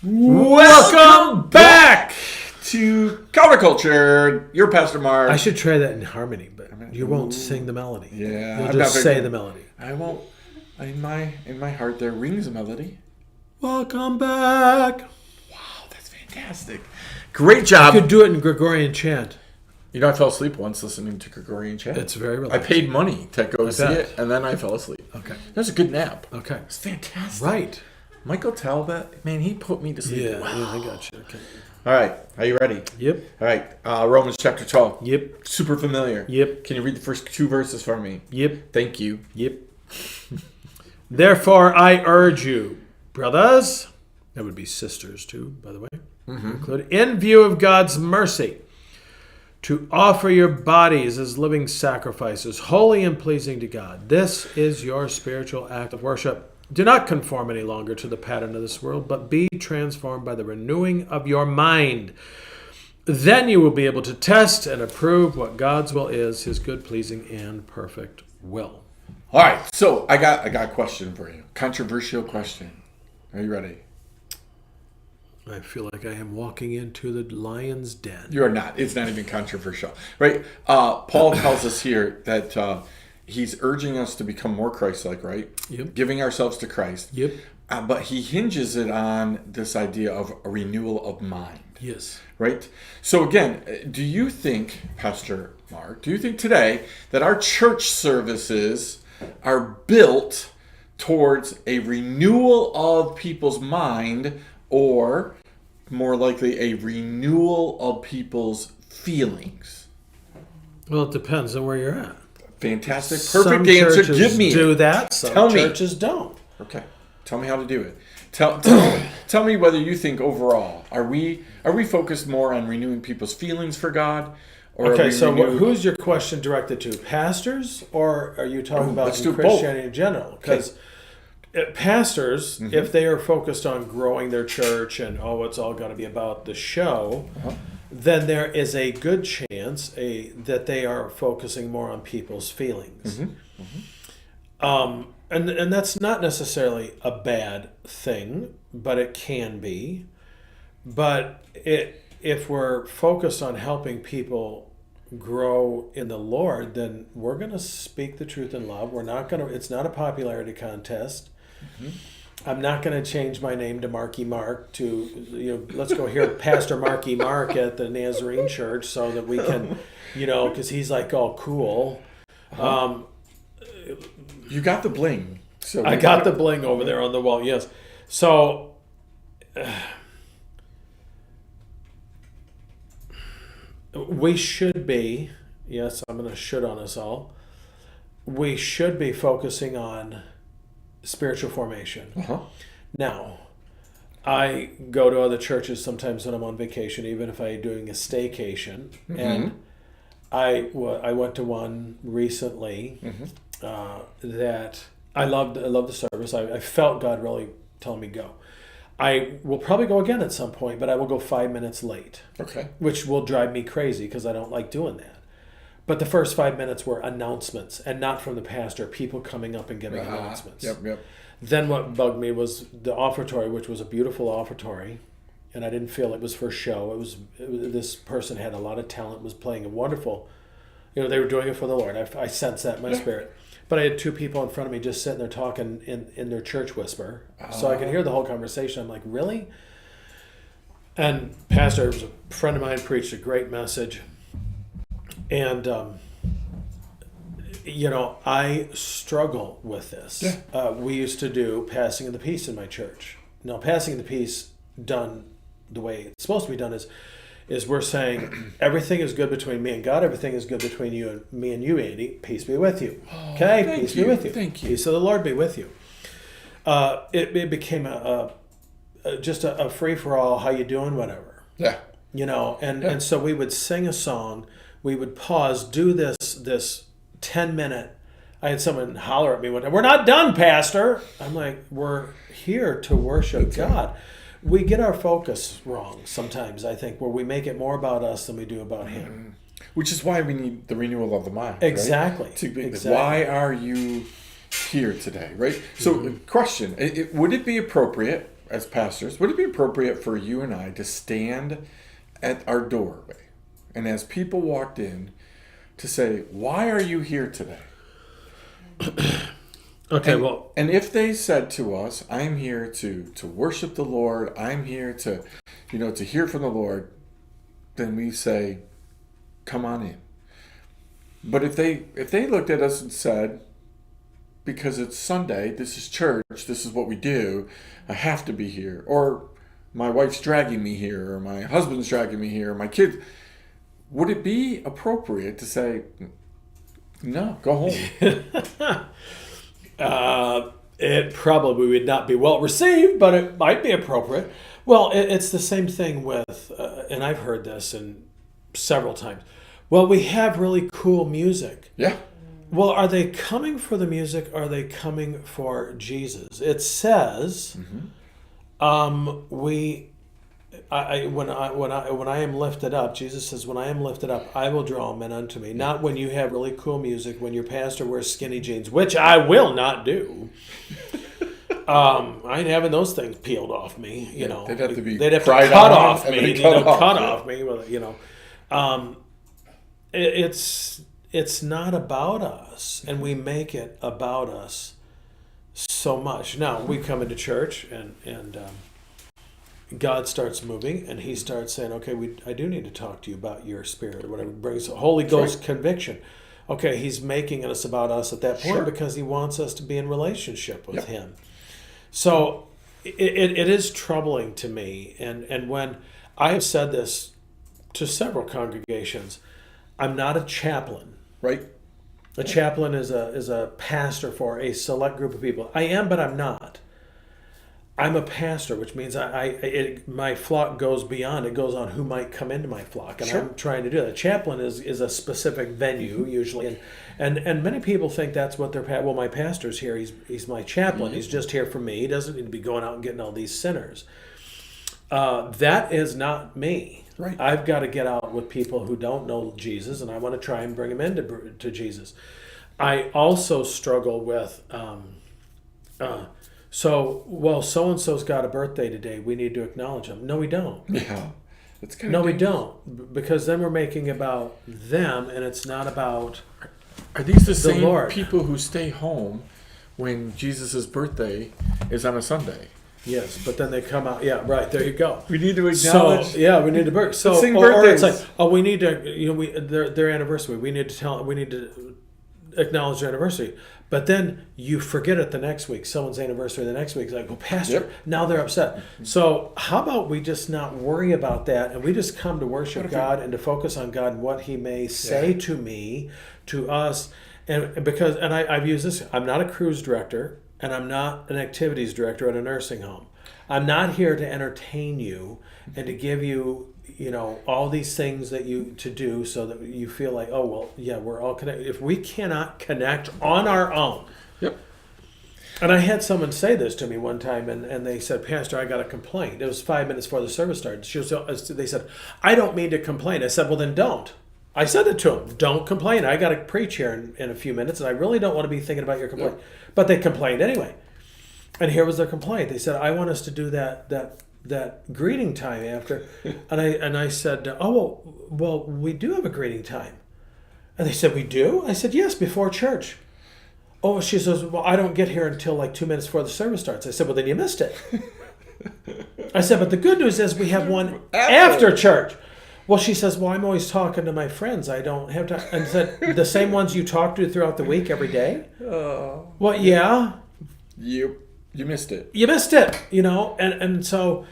Welcome back to Counterculture. You're Pastor Mark. I should try that in harmony, but you won't sing the melody. Yeah, you'll just say the melody. I won't. In my heart, there rings a melody. Welcome back. Wow, that's fantastic. Great job. I could do it in Gregorian chant. You know, I fell asleep once listening to Gregorian chant. It's very relaxing. I paid money to go see it, and then I fell asleep. Okay. That was a good nap. Okay. It's fantastic. Right. Michael Talbot, man, he put me to sleep. Yeah, wow. yeah, I got you. Okay. All right, are you ready? Yep. All right, Romans chapter 12. Yep. Super familiar. Yep. Can you read the first two verses for me? Yep. Thank you. Yep. Therefore, I urge you, brothers, that would be sisters too, by the way, included, in view of God's mercy, to offer your bodies as living sacrifices, holy and pleasing to God. This is your spiritual act of worship. Do not conform any longer to the pattern of this world, but be transformed by the renewing of your mind. Then you will be able to test and approve what God's will is, his good, pleasing, and perfect will. All right, so I got a question for you. Controversial question. Are you ready? I feel like I am walking into the lion's den. You are not. It's not even controversial, right? Paul tells us here that he's urging us to become more Christ-like, right? Yep. Giving ourselves to Christ. Yep. But he hinges it on this idea of a renewal of mind. Yes. Right? So again, do you think, Pastor Mark, do you think today that our church services are built towards a renewal of people's mind, or more likely a renewal of people's feelings? Well, it depends on where you're at. Fantastic. Some Perfect answer. churches Give me do it. that. Some Tell me. churches don't. Okay. Tell me how to do it. Tell me whether you think overall, are we focused more on renewing people's feelings for God? Or Okay, so who's your question directed to? Pastors, or are you talking about Christianity in general? Because pastors, if they are focused on growing their church and, it's all got to be about the show, then there is a good chance that they are focusing more on people's feelings. And that's not necessarily a bad thing, but it can be. But if we're focused on helping people grow in the Lord, then we're going to speak the truth in love. It's not a popularity contest. I'm not going to change my name to Marky Mark to, let's go hear Pastor Marky Mark at the Nazarene Church so that we can, because he's like all cool. You got the bling. So I got the bling over there on the wall, yes. So, we should be, yes, I'm going to should on us all. We should be focusing on spiritual formation. Now, I go to other churches sometimes when I'm on vacation, even if I'm doing a staycation. And I went to one recently that I loved the service. I felt God really telling me go. I will probably go again at some point, but I will go 5 minutes late. Okay. Which will drive me crazy because I don't like doing that. But the first 5 minutes were announcements, and not from the pastor, people coming up and giving announcements. Yep. Then what bugged me was the offertory, which was a beautiful offertory, and I didn't feel it was for show. It was this person had a lot of talent, was playing a wonderful, they were doing it for the Lord. I sensed that in my spirit. But I had two people in front of me just sitting there talking in their church whisper. So I could hear the whole conversation. I'm like, really? And pastor, was a friend of mine, preached a great message. And, I struggle with this. Yeah. We used to do passing of the peace in my church. Now, passing of the peace done the way it's supposed to be done is we're saying everything is good between me and God. Everything is good between me and you, Andy. Peace be with you. Okay? Peace be with you. Thank you. Peace of the Lord be with you. It became just a free-for-all, how you doing, whatever. Yeah. And so we would sing a song. We would pause, do this 10-minute. I had someone holler at me one time, "We're not done, Pastor." I'm like, we're here to worship God. We get our focus wrong sometimes, I think, where we make it more about us than we do about Him. Which is why we need the renewal of the mind. Exactly. Right? Exactly. Why are you here today, right? So, question, would it be appropriate, as pastors, would it be appropriate for you and I to stand at our doorway and as people walked in to say, why are you here today? Okay, And if they said to us, I'm here to worship the Lord, I'm here to, to hear from the Lord, then we say, come on in. But if they looked at us and said, because it's Sunday, this is church, this is what we do, I have to be here, or my wife's dragging me here, or my husband's dragging me here, or my kids, would it be appropriate to say, no, go home? It probably would not be well received, but it might be appropriate. Well, it's the same thing with, and I've heard this several times. Well, we have really cool music. Yeah. Well, are they coming for the music? Or are they coming for Jesus? It says, when I am lifted up, Jesus says, when I am lifted up, I will draw men unto me. Not when you have really cool music, when your pastor wears skinny jeans, which I will not do. I ain't having those things peeled off me. They'd have to be cut off me. Cut off me. It's not about us, and we make it about us so much. Now we come into church, and God starts moving, and He starts saying, "Okay, I do need to talk to you about your spirit, or whatever." Brings Holy Ghost conviction. Okay, He's making us about us at that point because He wants us to be in relationship with Him. So it is troubling to me, and when I have said this to several congregations, I'm not a chaplain. Right. A chaplain is a pastor for a select group of people. I am, but I'm not. I'm a pastor, which means my flock goes beyond. It goes on who might come into my flock, and I'm trying to do that. A chaplain is a specific venue usually, and many people think that's what they're. Well, my pastor's here. He's my chaplain. He's just here for me. He doesn't need to be going out and getting all these sinners. That is not me. Right. I've got to get out with people who don't know Jesus, and I want to try and bring them into Jesus. I also struggle with, so-and-so's got a birthday today. We need to acknowledge them. No, we don't. Yeah. It's kind of we don't. Because then we're making about them, and it's not about Are these the same Lord. People who stay home when Jesus' birthday is on a Sunday? Yes, but then they come out. Yeah, right. There you go. We need to acknowledge. So we need to sing or birthdays. it's like, we need to. Their anniversary. We need to acknowledge their anniversary. But then you forget it the next week. Someone's anniversary the next week. It's like, well, Pastor, now they're upset. So how about we just not worry about that, and we just come to worship God and to focus on God and what He may say to me, to us, and I've used this. I'm not a cruise director. And I'm not an activities director at a nursing home. I'm not here to entertain you and to give you, all these things that to do so that you feel like, oh, well, yeah, we're all connected. If we cannot connect on our own. Yep. And I had someone say this to me one time, and they said, Pastor, I got a complaint. It was 5 minutes before the service started. They said, I don't mean to complain. I said, well, then don't. I said it to them. Don't complain. I got to preach here in a few minutes, and I really don't want to be thinking about your complaint. Yep. But they complained anyway. And here was their complaint. They said, I want us to do that greeting time after. And I said, well, we do have a greeting time. And they said, we do? I said, yes, before church. Oh, she says, well, I don't get here until like 2 minutes before the service starts. I said, well, then you missed it. I said, but the good news is we have one after church. Well, she says, well, I'm always talking to my friends. I don't have time. And said, the same ones you talk to throughout the week every day? Well, yeah. You missed it. You missed it, And so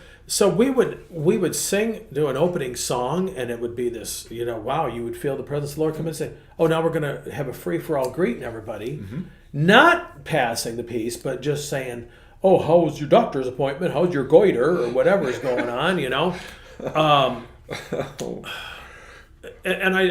we would sing, do an opening song, and it would be this, wow, you would feel the presence of the Lord come in and say, oh, now we're going to have a free-for-all greeting everybody. Mm-hmm. Not passing the peace, but just saying, oh, how was your doctor's appointment? How's your goiter? Or whatever's going on, And I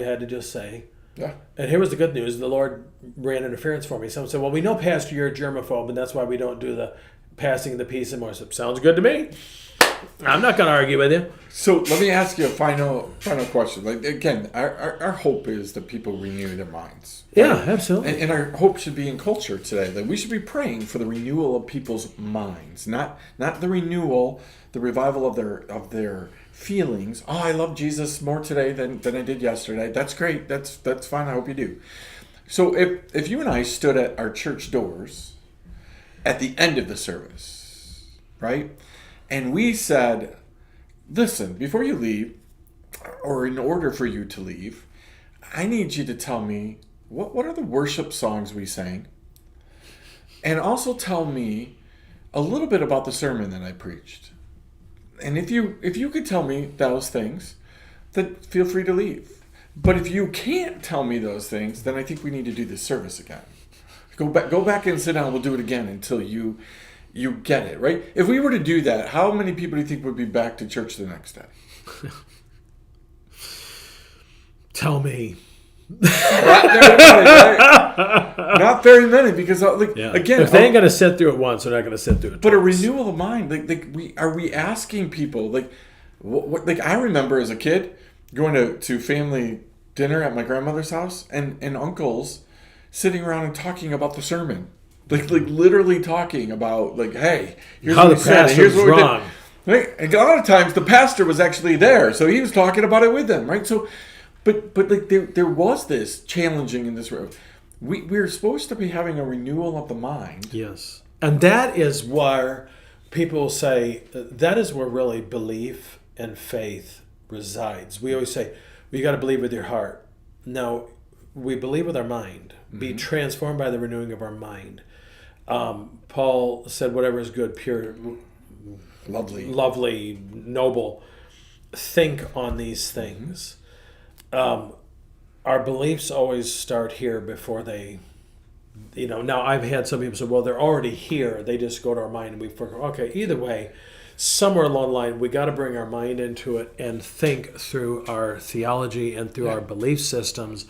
had to just say, yeah. And here was the good news: the Lord ran interference for me. Someone said, "Well, we know, Pastor, you're a germaphobe, and that's why we don't do the passing of the peace and more." I said, sounds good to me. I'm not going to argue with you. So let me ask you a final question. Like again, our hope is that people renew their minds. Right? Yeah, absolutely. And our hope should be in culture today that we should be praying for the renewal of people's minds, not the renewal, the revival of their feelings. Oh, I love Jesus more today than I did yesterday. That's great. That's fine. I hope you do. So if you and I stood at our church doors at the end of the service, right, and we said, listen, before you leave, or in order for you to leave, I need you to tell me what are the worship songs we sang, and also tell me a little bit about the sermon that I preached. And if you could tell me those things, then feel free to leave. But if you can't tell me those things, then I think we need to do this service again. Go back and sit down. We'll do it again until you get it, right? If we were to do that, how many people do you think would be back to church the next day? Tell me. Not very many, because again, if they ain't gonna sit through it once, they're not gonna sit through it. But twice. a renewal of mind, are we asking people what I remember as a kid going to family dinner at my grandmother's house and uncles sitting around and talking about the sermon, like literally talking about hey, here's how what the we said, pastor here's was what we wrong. did. Right? And a lot of times the pastor was actually there, so he was talking about it with them, right? So. But there was this challenging in this road. We're supposed to be having a renewal of the mind. Yes. And that is where people say, that is where really belief and faith resides. We always say, well, you got to believe with your heart. No, we believe with our mind. Mm-hmm. Be transformed by the renewing of our mind. Paul said, whatever is good, pure, lovely, noble, think on these things. Our beliefs always start here before they, now I've had some people say, well, they're already here. They just go to our mind and we forget. Okay, either way, somewhere along the line, we got to bring our mind into it and think through our theology and through our belief systems.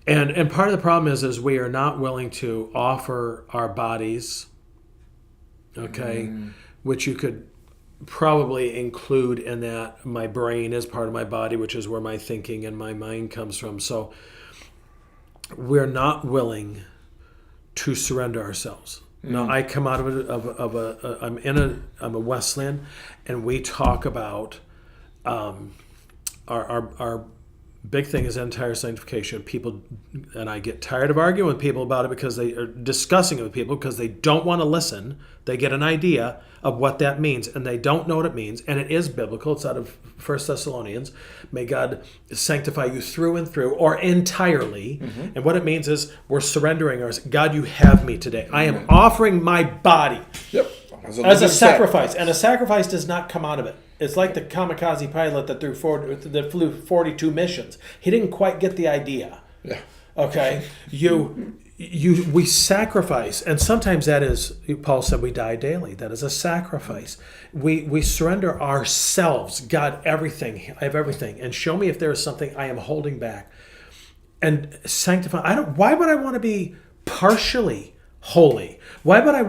And part of the problem is we are not willing to offer our bodies, which you could probably include in that. My brain is part of my body, which is where my thinking and my mind comes from. So we're not willing to surrender ourselves. Now I come out of I'm a Wesleyan, and we talk about our big thing is entire sanctification. People, and I get tired of arguing with people about it because they are discussing it with people because they don't want to listen. They get an idea of what that means, and they don't know what it means. And it is biblical. It's out of 1 Thessalonians. May God sanctify you through and through, or entirely. Mm-hmm. And what it means is we're surrendering ours. God, you have me today. I am offering my body as a sacrifice. And a sacrifice does not come out of it. It's like the kamikaze pilot that flew 42 missions. He didn't quite get the idea. Yeah. Okay? We sacrifice, and sometimes that is, Paul said, we die daily. That is a sacrifice. We surrender ourselves. God, everything. I have everything. And show me if there is something I am holding back. And sanctify. Why would I want to be partially holy? Why would I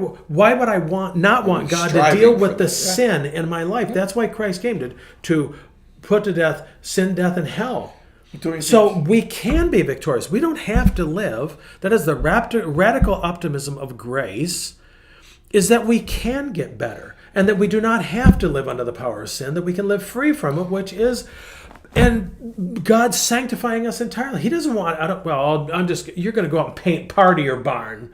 not want God to deal with the sin in my life? That's why Christ came to put to death sin, death, and hell. So we can be victorious. We don't have to live. That is the radical optimism of grace, is that we can get better, and that we do not have to live under the power of sin, that we can live free from it, which is, and God sanctifying us entirely. He doesn't want, you're going to go out and paint part of your barn.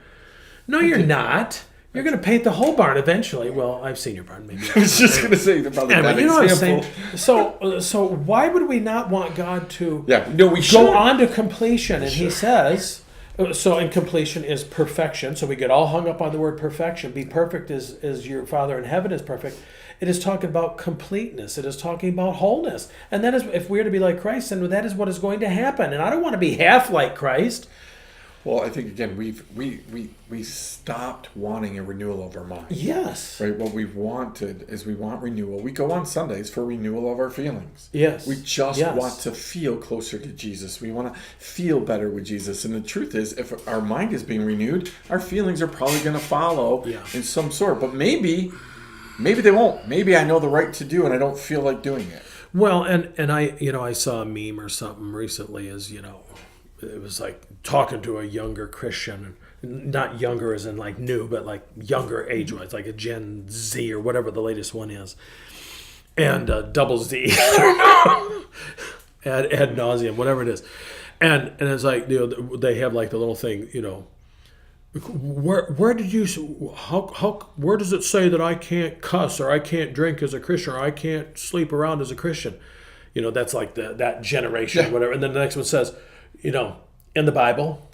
No, you're not. You're going to paint the whole barn eventually. Well, I've seen your barn. Maybe I was just going to say about that you know example. What I'm saying? So why would we not want God to we go on to completion? And he says, and completion is perfection. So we get all hung up on the word perfection. Be perfect as your Father in heaven is perfect. It is talking about completeness. It is talking about wholeness. And that is, if we're to be like Christ, then that is what is going to happen. And I don't want to be half like Christ. Well, I think again we stopped wanting a renewal of our mind. Yes. Right. What we've wanted is we want renewal. We go on Sundays for renewal of our feelings. Yes. We just want to feel closer to Jesus. We want to feel better with Jesus. And the truth is, if our mind is being renewed, our feelings are probably going to follow in some sort. But maybe maybe they won't. Maybe I know the right to do and I don't feel like doing it. Well, and I saw a meme or something recently it was like talking to a younger Christian, not younger as in like new, but like younger age-wise, like a Gen Z or whatever the latest one is. And double Z, ad nauseum, whatever it is. And it's like, they have like the little thing, where did you, where does it say that I can't cuss or I can't drink as a Christian or I can't sleep around as a Christian? That's like that generation or whatever. And then the next one says, in the Bible.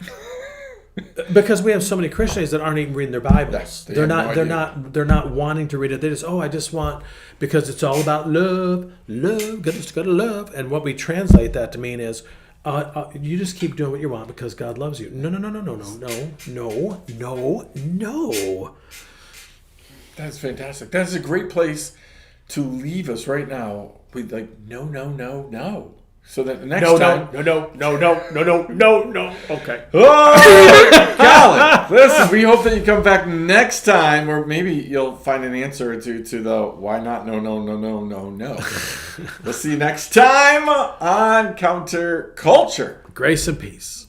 Because we have so many Christians that aren't even reading their Bibles. They're not wanting to read it. They just, I just want, because it's all about love, gotta love. And what we translate that to mean is, you just keep doing what you want because God loves you. No. That's fantastic. That's a great place to leave us right now with like, no. So that the next time... No. Okay. Oh, Colin, listen, we hope that you come back next time, or maybe you'll find an answer to the why not no. We'll see you next time on Counterculture. Grace and peace.